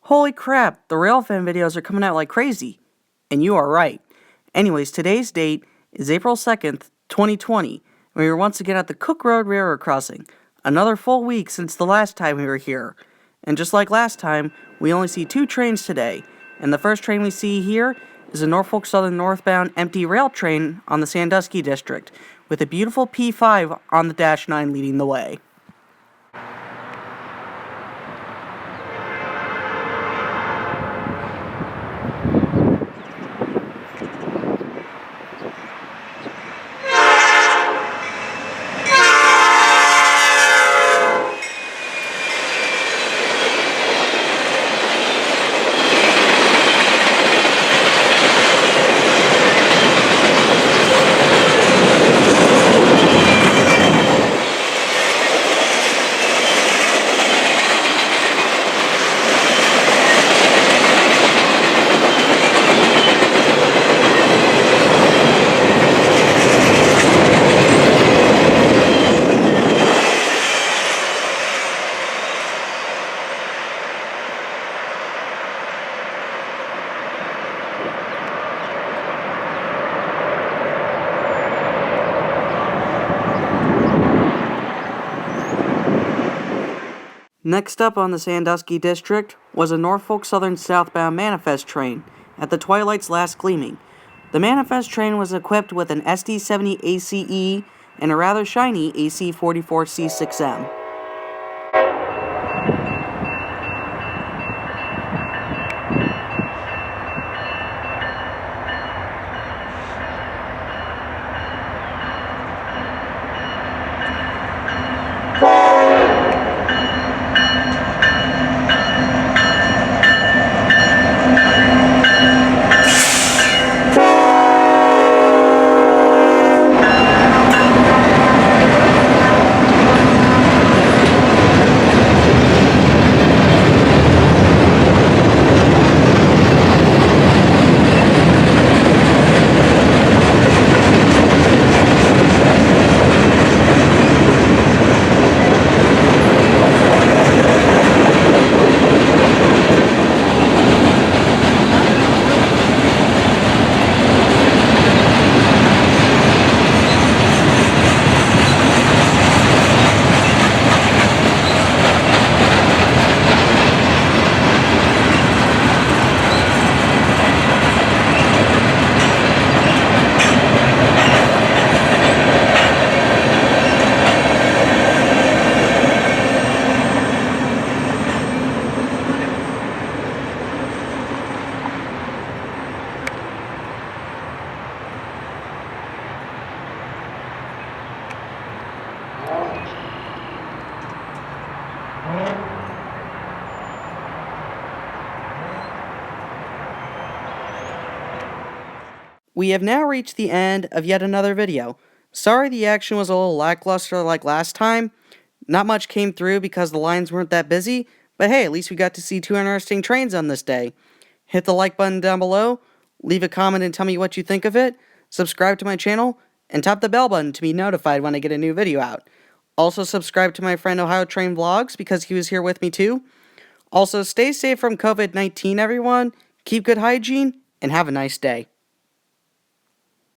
Holy crap, the Railfan videos are coming out like crazy. And you are right. Anyways, today's date is April 2nd, 2020, and we are once again at the Cooke Road Railroad Crossing. Another full week since the last time we were here. And just like last time, we only see two trains today. And the first train we see here is a Norfolk Southern northbound empty rail train on the Sandusky District, with a beautiful P5 on the Dash 9 leading the way. Next up on the Sandusky District was a Norfolk Southern southbound manifest train at the twilight's last gleaming. The manifest train was equipped with an SD70 ACE and a rather shiny AC44C6M. We have now reached the end of yet another video. Sorry the action was a little lackluster like last time. Not much came through because the lines weren't that busy, but hey, at least we got to see two interesting trains on this day. Hit the like button down below, leave a comment and tell me what you think of it, subscribe to my channel, and tap the bell button to be notified when I get a new video out. Also subscribe to my friend Ohio Train Vlogs because he was here with me too. Also stay safe from COVID-19 everyone, keep good hygiene, and have a nice day.